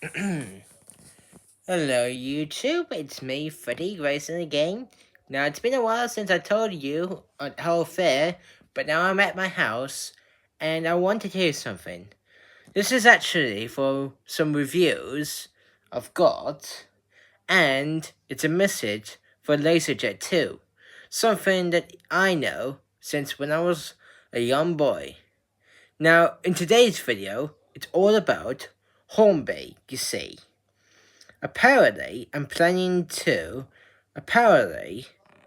Hello YouTube, it's me, Freddy Grayson again. Now it's been a while since I told you on how fair, but now I'm at my house, and I want to tell you something. This is actually for some reviews I've got, and it's a message for laZeR too. Something that I know since when I was a young boy. Now, in today's video, it's all about hornby, you see. Apparently,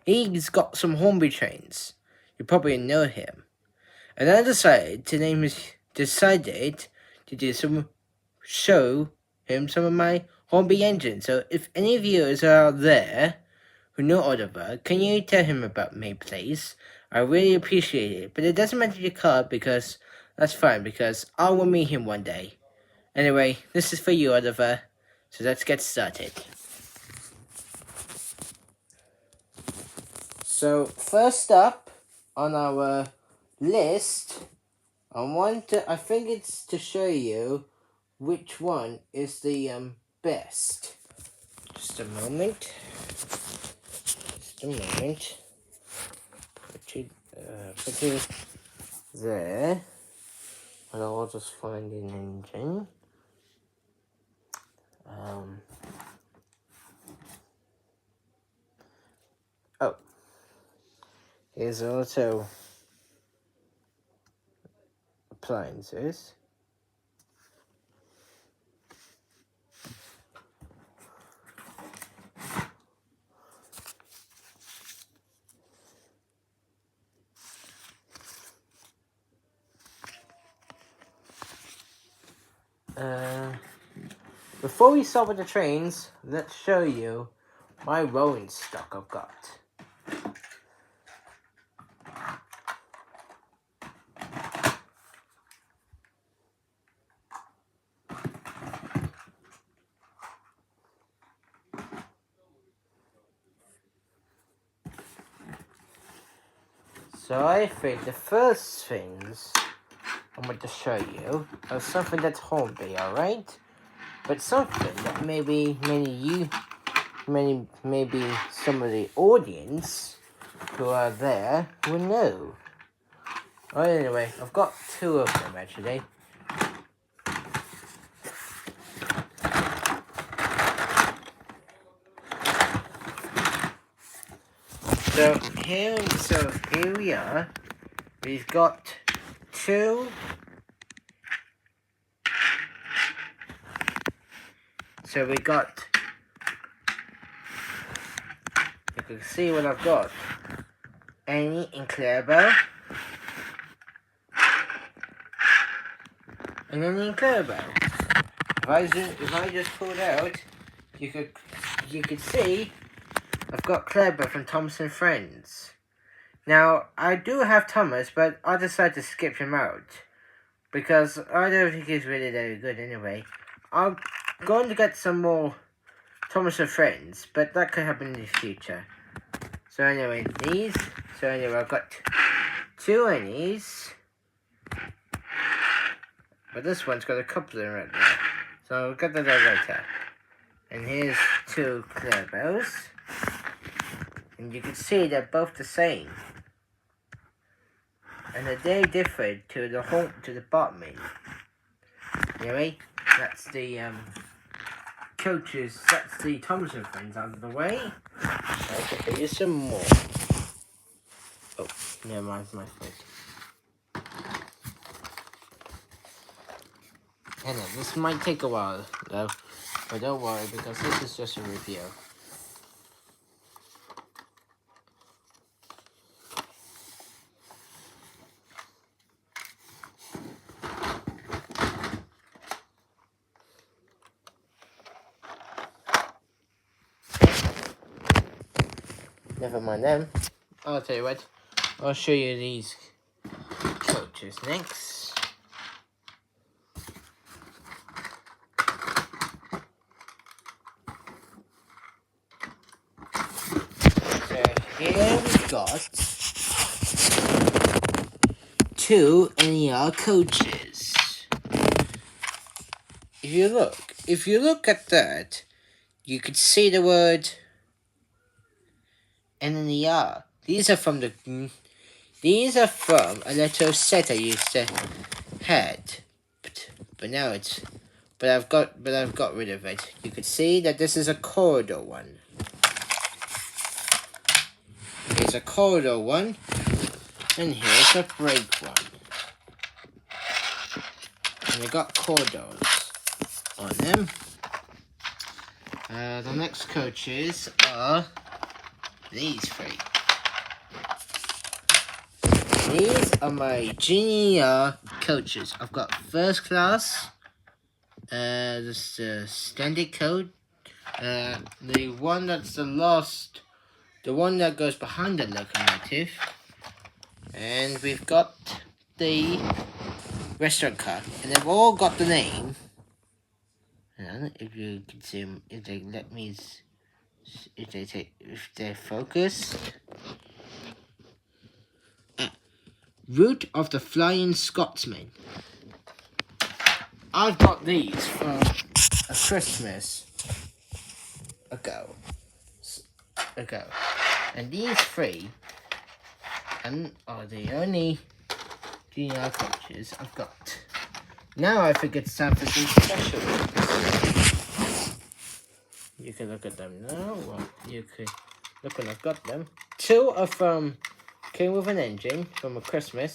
he's got some hornby trains. You probably know him. And I decided to do show him some of my hornby engines. So if any viewers are out there who know Oliver, can you tell him about me, please? I really appreciate it. But it doesn't matter your card because that's fine because I will meet him one day. Anyway, this is for you, Oliver. So let's get started. So first up on our list, I think it's to show you which one is the best. Just a moment. Put it there. And I'll just find an engine. Oh. Here's also appliances. Before we start with the trains, let's show you my rolling stock I've got. So I think the first things I'm going to show you are something that's hornby, alright? But something that maybe maybe some of the audience who are there will know. Well, anyway, I've got two of them actually. So here we are. We've got two. So we got. You can see what I've got. Annie and Clarabelle. And Annie and Clarabelle. If I just pulled out, you could see I've got Clarabelle from Thomas and Friends. Now, I do have Thomas, but I decided to skip him out. Because I don't think he's really very good anyway. I'm going to get some more Thomas and Friends, but that could happen in the future. So anyway, I've got two Annies. But this one's got a couple in right now. So I'll get that out later. And here's two Clarabelles. And you can see they're both the same. And they're very different to the bottom end. Anyway, that's the coaches, that's the Thomas and Friends out of the way. I can show you some more. Oh, never mind, my foot. I know, this might take a while though, but don't worry because this is just a review. Never mind them. I'll tell you what, I'll show you these coaches next. So here we've got two NER coaches. If you look, if you look at that, you could see the word and then the R. These are from a little set I used to had, but now I've got rid of it. You could see that this is a corridor one. Here's a corridor one, and here's a break one. And they got corridors on them. The next coaches are these three. These are my junior coaches. I've got first class. This is the standard code. The one that's the last, the one that goes behind the locomotive. And we've got the restaurant car, and they've all got the name. And if you can see them, if they let me, if they're focused. Route of the Flying Scotsman. I've got these from a Christmas ago. And these three are the only junior coaches I've got. Now I think it's time for some special ones. You can look at them now. Well, you can look when I've got them. Two are from Came with an Engine from a Christmas.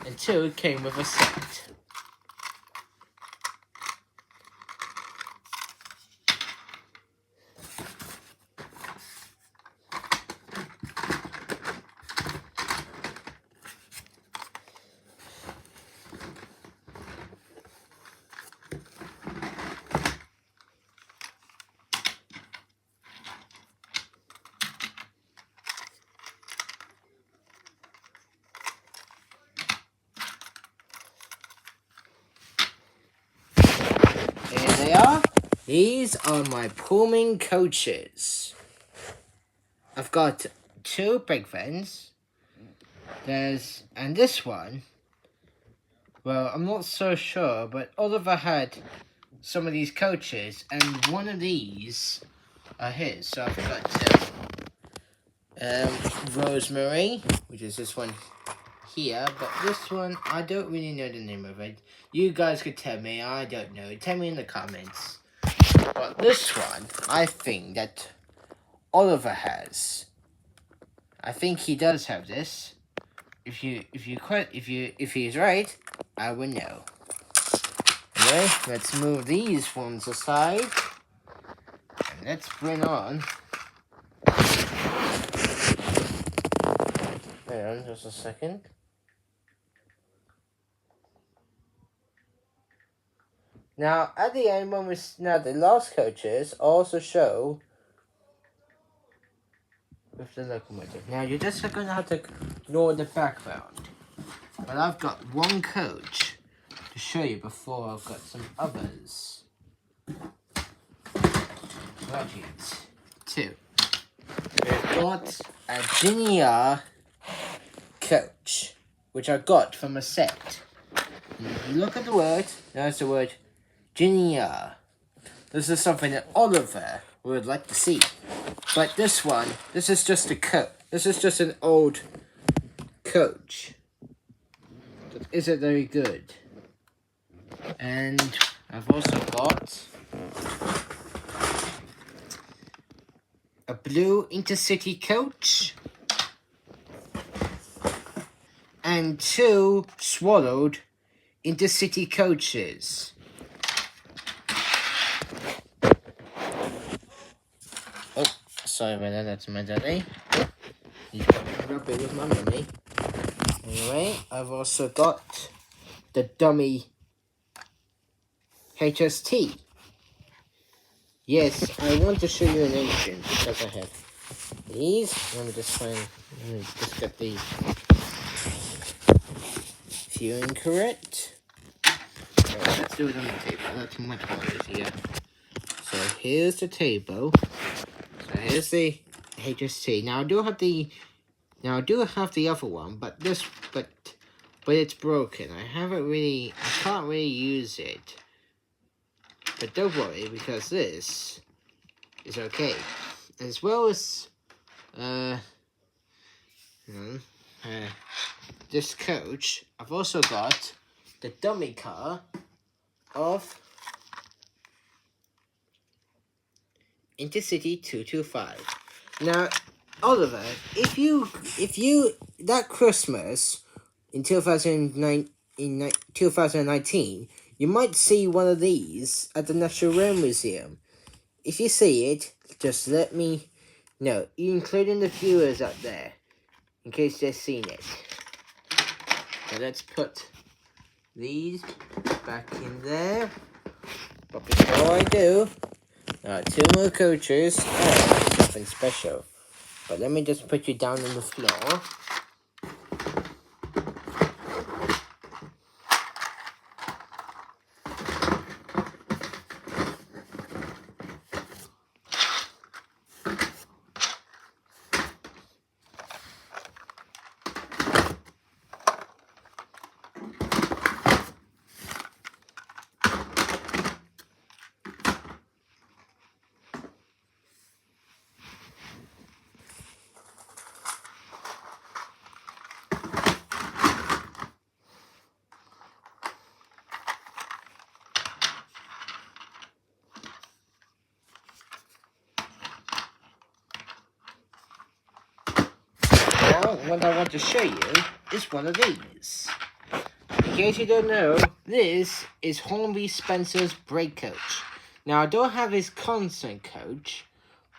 And two came with a set. They are. These are my Pullman coaches. I've got two big fans. And this one, well, I'm not so sure, but Oliver had some of these coaches, and one of these are his. So I've got Rosemary, which is this one here, but this one, I don't really know the name of it. You guys could tell me, I don't know. Tell me in the comments. But this one, I think that Oliver has. I think he does have this. If he's right, I will know. Anyway, let's move these ones aside. And let's bring on. Hang on, just a second. Now, at the end, the last coaches also show with the locomotive. Now, you're just going to have to ignore the background. But I've got one coach to show you before I've got some others. Right, two. We've got a junior coach, which I got from a set. And if you look at the word, there's the word junior. This is something that Oliver would like to see. But this one, this is just a coach. This is just an old coach. That isn't very good. And I've also got a blue intercity coach. And two swallowed intercity coaches. Oh, sorry about that, that's my daddy. He's got me rubbing with my mummy. Anyway, I've also got the dummy HST. Yes, I want to show you an engine because I have these. Let me just get the viewing correct. Right, let's do it on the table. That's much easier. So here's the table. So here's the HST. Now I do have the other one, but but it's broken. I can't really use it. But don't worry, because this is okay. As well as, this coach, I've also got the dummy car of Intercity 225. Now, Oliver, if you that Christmas in 2019, you might see one of these at the Natural Rail Museum. If you see it, just let me know, including the viewers out there, in case they've seen it. So let's put these back in there. But before I do, 2 more coaches and something special. But let me just put you down on the floor. Now, what I want to show you is one of these. In case you don't know, this is Hornby Spencer's brake coach. Now, I don't have his constant coach,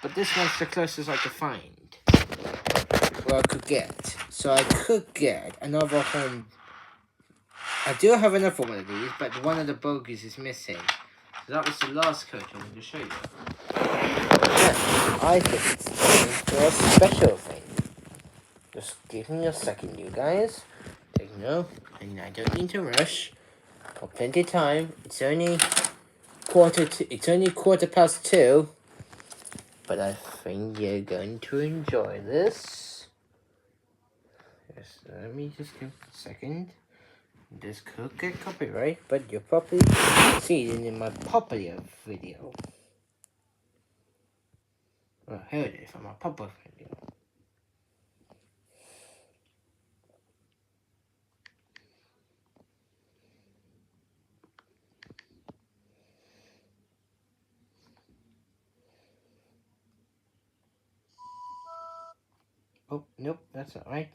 but this one's the closest I could find. Well, I could get. So I could get another home. I do have another one of these, but one of the bogies is missing. So that was the last coach I wanted to show you. Yeah, I think it's time for a special thing. Just give me a second, you guys. Take note, and I don't need to rush. Got plenty of time. It's only quarter past 2. But I think you're going to enjoy this. Yes, let me just give a second. This could get copyright, but you'll probably see it in my popular video. Oh, here it is, on my popular video. Oh, nope, that's not right.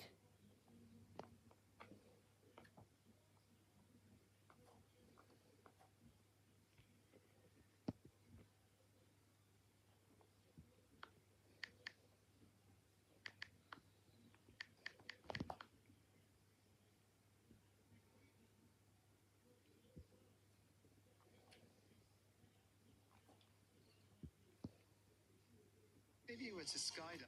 Maybe you went to skydive.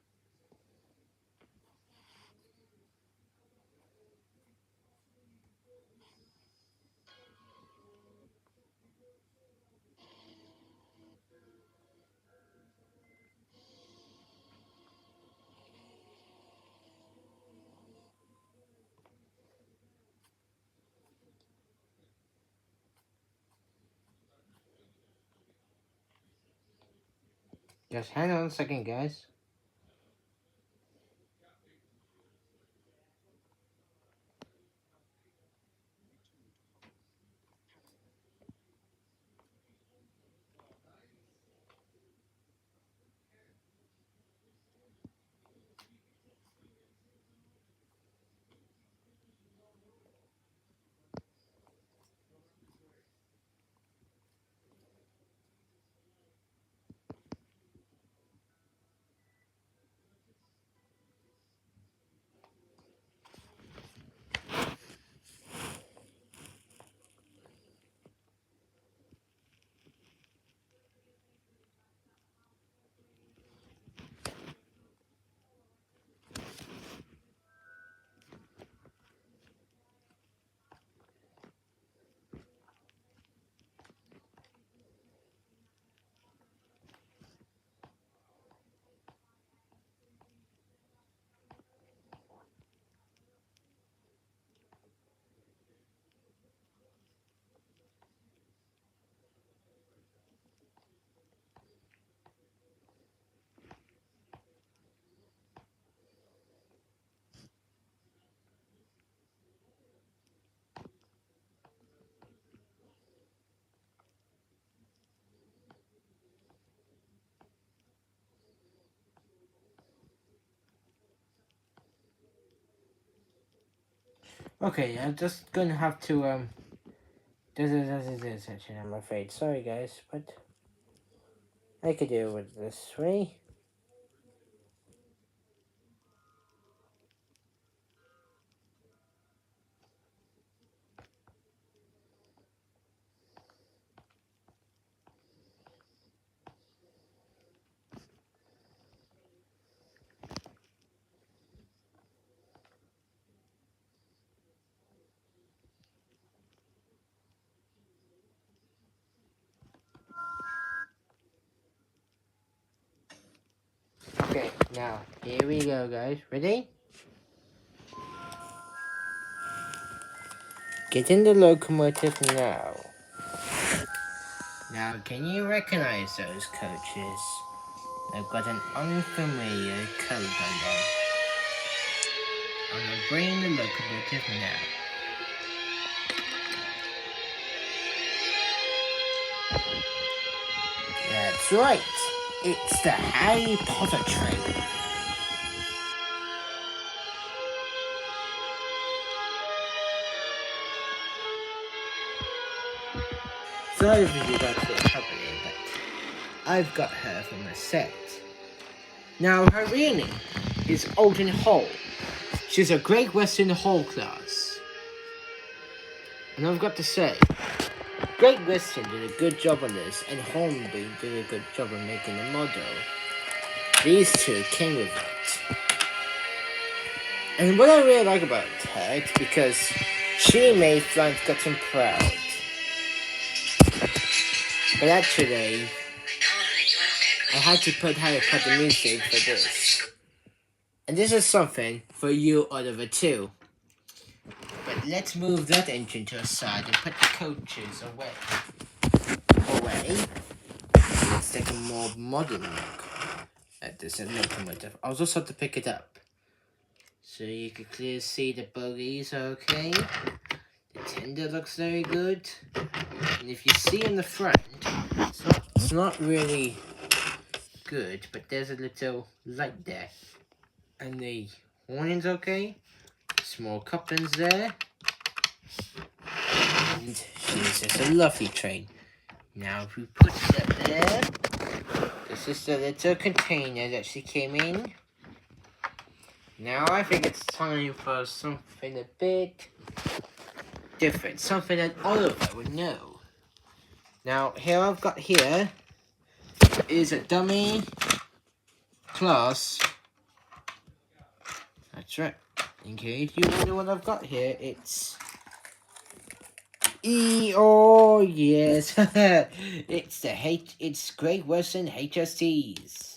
Just hang on a second, guys. Okay, I'm just gonna have to this section, I'm afraid. Sorry guys, but I could do it this way. Okay, now here we go guys. Ready? Get in the locomotive now. Now can you recognize those coaches? They've got an unfamiliar coat on them. I'm gonna bring the locomotive now. That's right. It's the Harry Potter train. Sorry if you got to company, but I've got her from the set. Now her real name is Alton Hall. She's a Great Western Hall class. And I've got to say, Great Western did a good job on this, and Hornby did a good job on making the model. These two came with it. And what I really like about her is because she made Flying Scotsman proud. But actually, I had to put Harry Potter music for this. And this is something for you Oliver too. But let's move that engine to a side and put the coaches away. Let's take a more modern look at this locomotive. I'll just have to pick it up. So you can clearly see the bogies are okay. The tender looks very good. And if you see in the front, it's not really good, but there's a little light there. And the warning's okay. Small couplings there. And she's just a lovely train. Now if we put that there, this is the little container that she came in. Now I think it's time for something a bit different. Something that Oliver would know. Now here I've got here is a dummy class. That's right. In case you wonder what I've got here, it's oh yes, it's Great Western HSTs.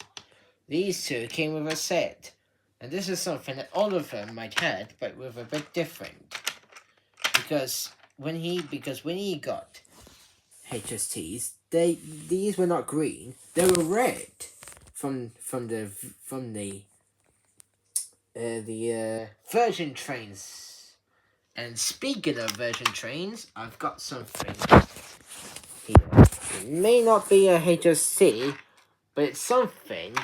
These two came with a set, and this is something that all of them might had, but with a bit different. Because when he got HSTs, these were not green; they were red from the Virgin trains. And speaking of Virgin trains, I've got something here. It may not be a HST, but it's something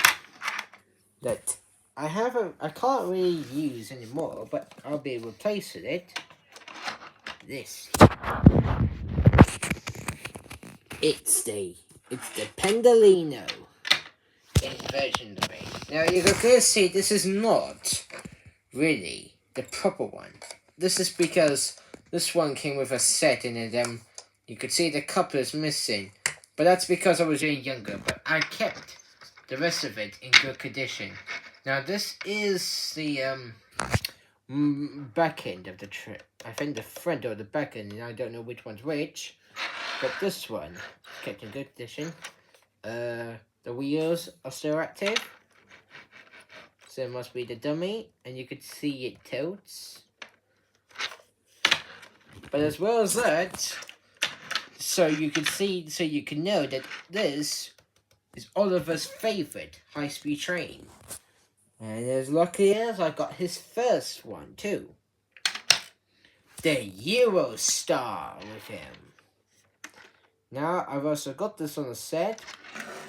that I can't really use anymore, but I'll be replacing it. This. It's the Pendolino in Virgin train. Now you can clearly see this is not really the proper one. This is because this one came with a set in it. You could see the couplers missing, but that's because I was really younger. But I kept the rest of it in good condition. Now this is the back end of the trip. I think the front or the back end, and I don't know which one's which. But this one kept in good condition. The wheels are still active, so it must be the dummy, and you could see it tilts. But as well as that, so you can know that this is Oliver's favourite high-speed train. And as lucky as I got his first one too. The Eurostar with him. Now I've also got this on the set.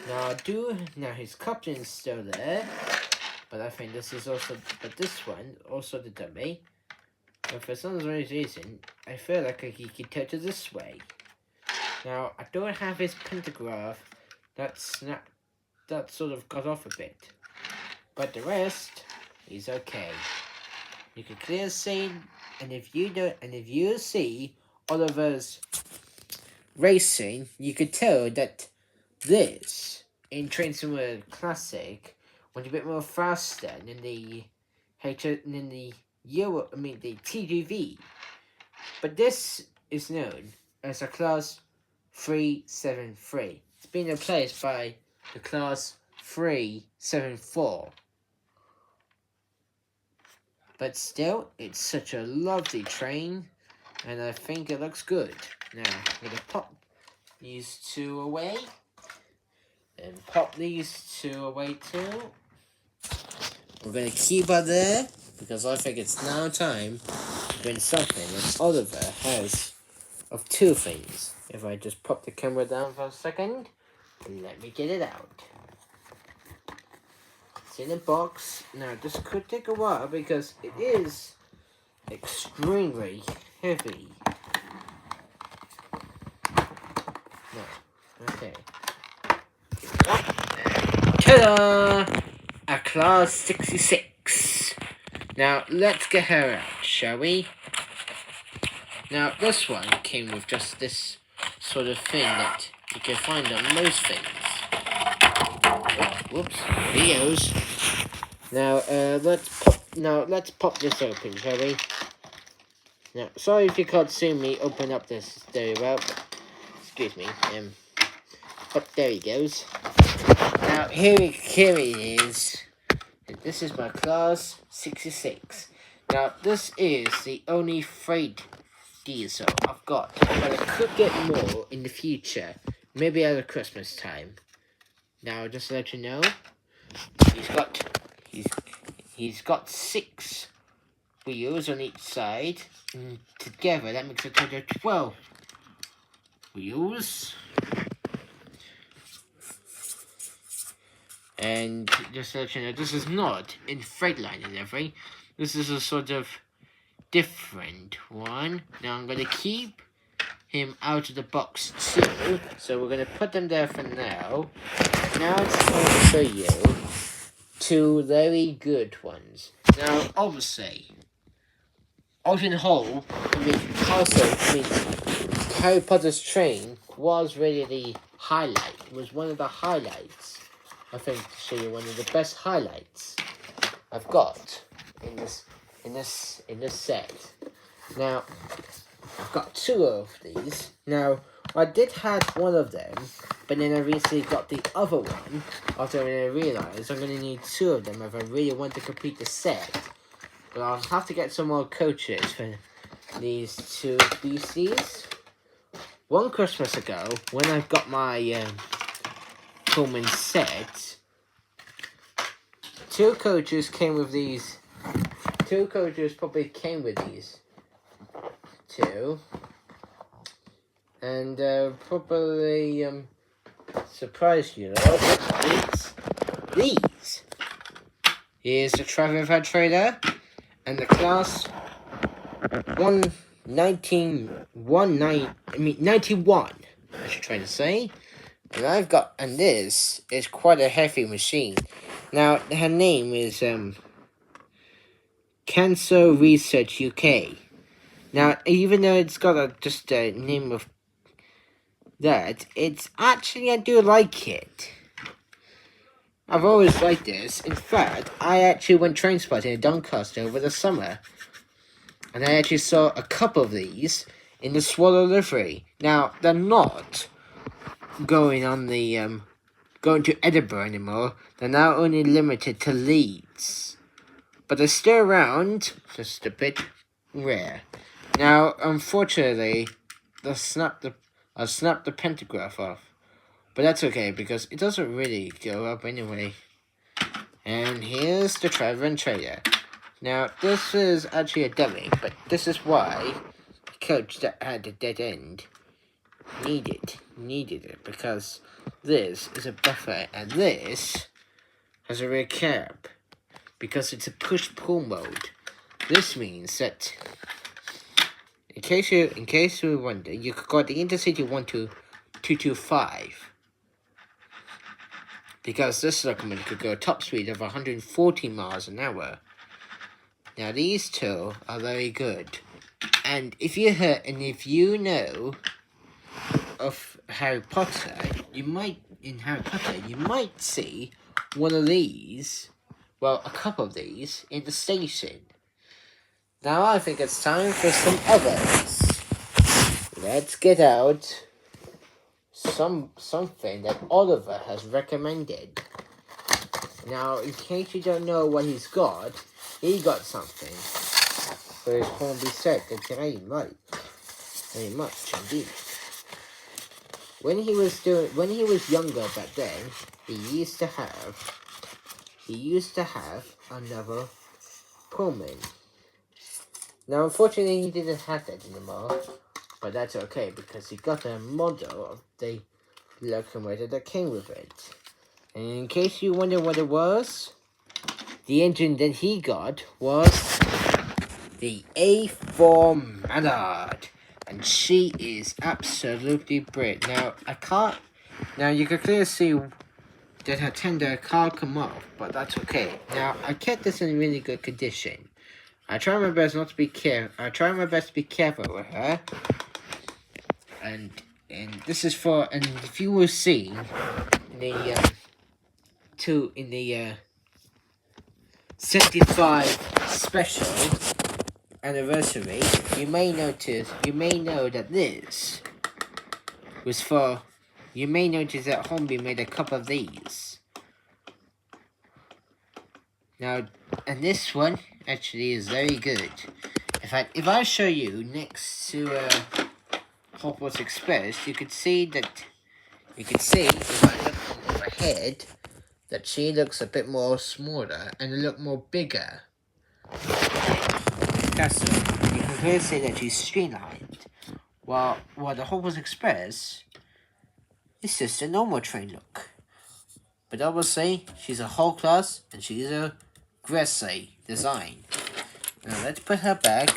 Now his coupling is still there. But I think this is also, but this one, also the dummy. But for some reason, I feel like he can touch it this way. Now, I don't have his pentagraph that sort of got off a bit. But the rest is okay. You can clearly see, and if you see Oliver's racing, you could tell that this in Train Simulator Classic went a bit more faster than the the TGV. But this is known as a Class 373. It's been replaced by the Class 374. But still, it's such a lovely train, and I think it looks good. Now, I'm going to pop these two away, and pop these two away too. We're going to keep her there, because I think it's now time to bring something that Oliver has of two things. If I just pop the camera down for a second, let me get it out. It's in a box. Now, this could take a while because it is extremely heavy. No. Okay. Ta-da! A Class 66. Now, let's get her out, shall we? Now, this one came with just this sort of thing that you can find on most things. Whoops, here he goes. Now, let's pop this open, shall we? Now, sorry if you can't see me open up this very well. Excuse me. But there he goes. Now, here he is. This is my Class 66. Now, this is the only freight diesel I've got, but I could get more in the future. Maybe at Christmas time. Now, just to let you know, he's got 6 wheels on each side, and together that makes a total of 12 wheels. And just to let you know, this is not in Freightliner and everything. This is a sort of different one. Now I'm going to keep him out of the box too, so we're going to put them there for now. Now it's time to show you 2 very good ones. Now, obviously, Alton Hall, Harry Potter's train was really the highlight. It was one of the highlights. I think to show you one of the best highlights I've got in this set. Now, I've got 2 of these. Now, I did have one of them, but then I recently got the other one after I realized I'm going to need 2 of them if I really want to complete the set. But I'll have to get some more coaches for these 2 species. One Christmas ago, when I got my Pullman set, 2 coaches came with these. 2 coaches probably came with these 2. And probably surprise you lot. These. Here's the Travel Trader and the Class 91, I should try to say. And this is quite a heavy machine. Now, her name is Cancer Research UK. Now, even though it's got just a name of that, it's actually, I do like it. I've always liked this. In fact, I actually went train spotting in Doncaster over the summer. And I actually saw a couple of these in the Swallow livery. Now, they're not going to Edinburgh anymore. They're now only limited to Leeds. But they're still around, just a bit rare. Now, unfortunately, I snapped the pentagraph off. But that's okay, because it doesn't really go up anyway. And here's the Travel and Trader. Now, this is actually a dummy, but this is why the coach that had the dead end needed it, because this is a buffer, and this has a rear cab, because it's a push-pull mode. This means that, in case you wonder, you could go the Intercity 12225. Because this locomotive could go a top speed of 140 miles an hour. Now these two are very good. And if you know of Harry Potter, you might see one of these, well, a couple of these in the station. Now I think it's time for some others. Let's get out something that Oliver has recommended. Now, in case you don't know what he got something for his hornby set that I like very much indeed. When he was younger back then, he used to have another Pullman. Now, unfortunately, he didn't have that anymore, but that's okay because he got a model of the locomotive that came with it. And in case you wonder what it was, the engine that he got was the A4 Mallard, and she is absolutely brilliant. Now you can clearly see that her tender can't come off, but that's okay. Now I kept this in really good condition. I try my best to be careful with her, and this is for, and if you will see in the 75 special anniversary, you may know that this was for, you may notice that Hornby made a couple of these. Now, and this one actually is very good. In fact, if I show you next to Hogwarts Express, you could see if I look overhead, that she looks a bit more smaller and a lot more bigger. That's it. You can clearly see that she's streamlined. While the Hogwarts Express is just a normal train look. But obviously, she's a whole class and she's a Gracie design. Now let's put her back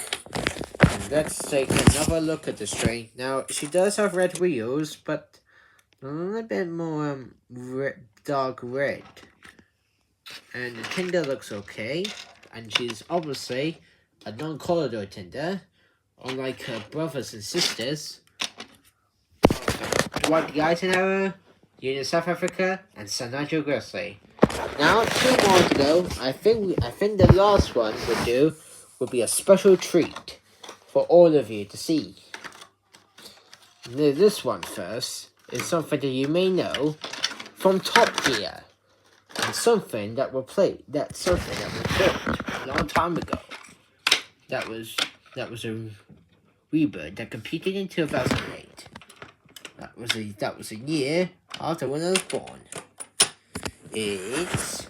and let's take another look at this train. Now, she does have red wheels, but a little bit more dark red. And the tender looks okay, and she's obviously a non-corridor tender, unlike her brothers and sisters, Dwight the Eisenhower, Union South Africa, and Sir Nigel Grassley. Now, 2 more to go. I think the last one would be a special treat for all of you to see. This one first is something that you may know from Top Gear, and something that was built a long time ago. That was a rebirth that competed in 2008. That was a year after when I was born. It's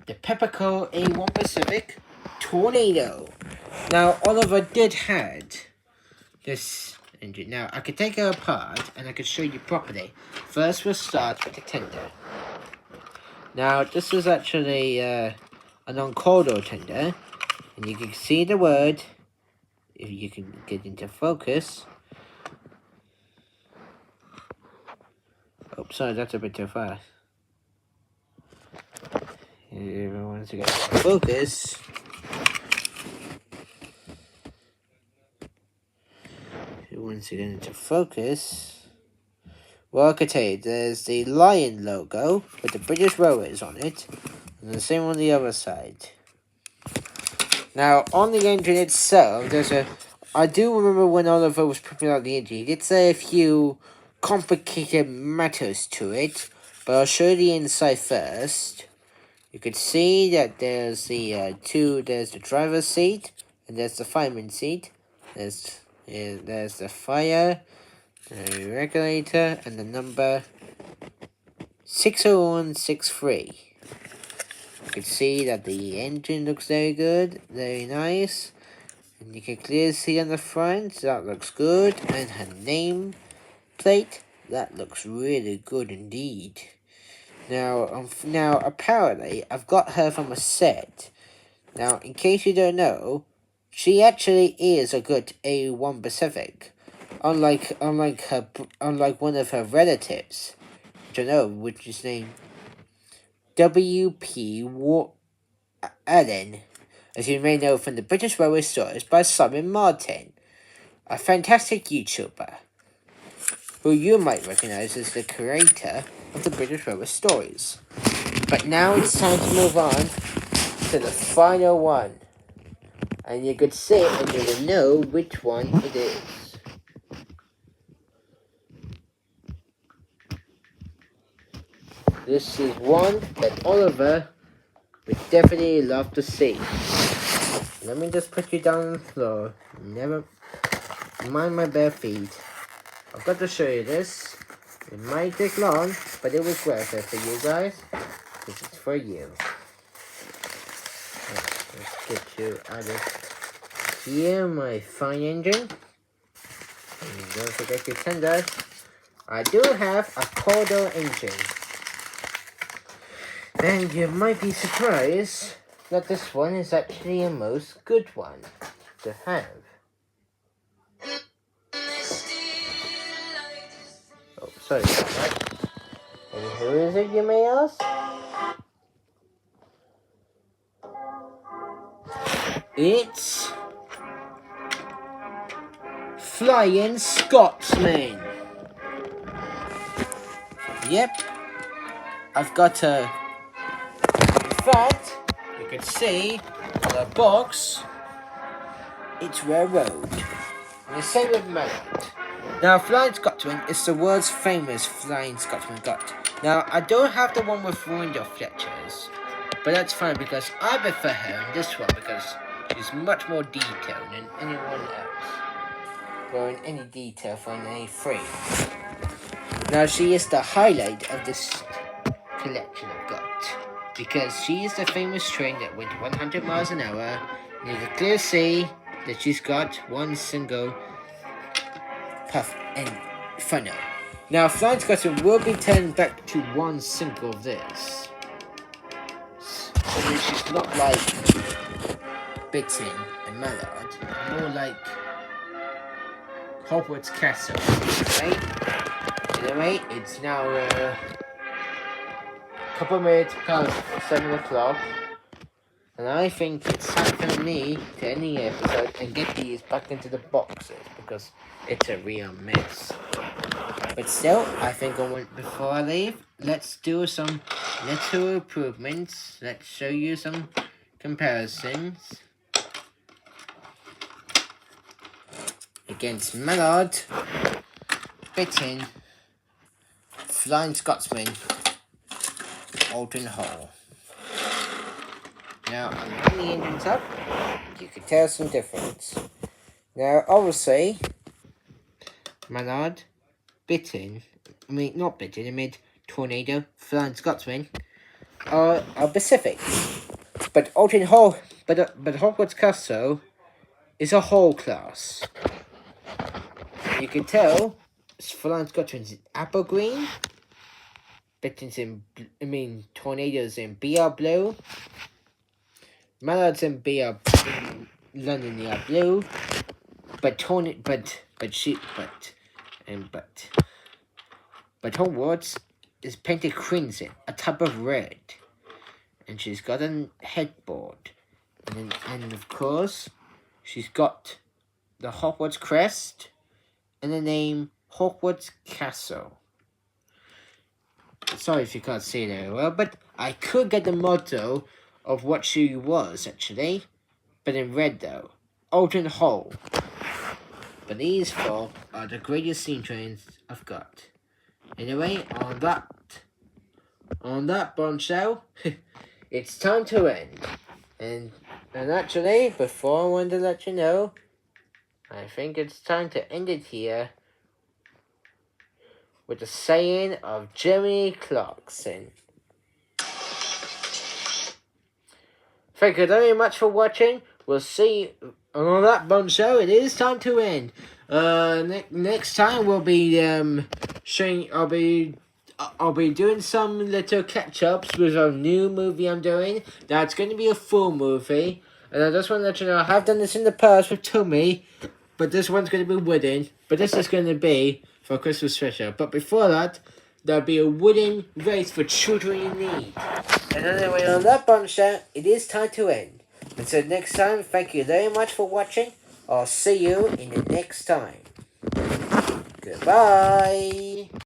the Pepperco A1 Pacific Tornado. Now, Oliver did had this engine. Now, I could take her apart and I could show you properly. First, we'll start with the tender. Now, this is actually a non-corridor tender, and you can see the word, if you can get into focus. Oh, sorry, that's a bit too fast. Once you get into focus, well, I could tell you, there's the lion logo with the British Railways on it, and the same on the other side. Now, on the engine itself, I do remember when Oliver was putting out the engine, he did say a few complicated matters to it, but I'll show you the inside first. You can see that there's there's the driver's seat, and there's the fireman's seat. There's the fire, the regulator, and the number 60163. You can see that the engine looks very good, very nice. And you can clearly see on the front, that looks good. And her name plate, that looks really good indeed. Now apparently, I've got her from a set Now, in case you don't know, she actually is a good A1 Pacific, unlike one of her relatives. I don't know which is named W.P. Allen, as you may know from the British Railway Stories by Simon Martin, a fantastic YouTuber, who you might recognize as the creator of the British Railway Stories. But now it's time to move on to the final one. And you could see it and you will know which one it is. This is one that Oliver would definitely love to see. Let me just put you down on the floor. Never mind my bare feet. I've got to show you this. It might take long, but it was worth it for you guys. This is for you. Let's get you out of here, my fine engine. And don't forget your tenders. I do have a four-door engine. And you might be surprised that this one is actually a most good one to have. Oh, sorry about that. And who is it, you may ask? It's Flying Scotsman. Yep, I've got a. In fact, you can see on the box, it's railroad. And the same with Mallet. Now, Flying Scotsman is the world's famous Flying Scotsman got. Now, I don't have the one with window fletchers, but that's fine because I prefer her in this one because she's much more detailed than anyone else. Or in any detail for an A3. Now, she is the highlight of this collection I've got because she is the famous train that went 100 miles an hour. And you can clearly see that she's got one single puff and funnel. Now, Flying Scotsman will be turned back to one single of this. So she's not like Bitten and Mallard, more like Hogwarts Castle, right? Anyway, it's now a couple minutes past 7 o'clock, and I think it's time for me to end the episode and get these back into the boxes because it's a real mess. But still, I think before I leave, let's do some little improvements. Let's show you some comparisons against Mallard, Bitten, Flying Scotsman, Alton Hall. Now, I'm putting the engines up. You can tell some difference. Now, obviously, Mallard, Tornado, Flying Scotsman are Pacific. But Alton Hall, but Hogwarts Castle is a whole class. You can tell Flying Scotsman's in apple green, Tornado's in BR blue, Mallard's in BR London they are blue, but Hogwarts is painted crimson, a type of red, and she's got a headboard, and of course she's got the Hogwarts crest and the name Hogwarts Castle. Sorry if you can't see it very well, but I could get the motto of what she was actually, but in red though, Alton Hall. But these four are the greatest steam trains I've got. Anyway, on that bombshell, it's time to end. And actually, before I want to let you know, I think it's time to end it here with the saying of Jeremy Clarkson. Thank you very much for watching. We'll see you on that bombshell. It is time to end. Next time we'll be showing. I'll be doing some little catch-ups with a new movie I'm doing. That's going to be a full movie. And I just want to let you know, I have done this in the past with Tommy, but this one's going to be wooden. But this is going to be for Christmas special. But before that, there'll be a wooden vase for children in need. And anyway, on that bombshell, it is time to end. Until next time, thank you very much for watching. I'll see you in the next time. Goodbye.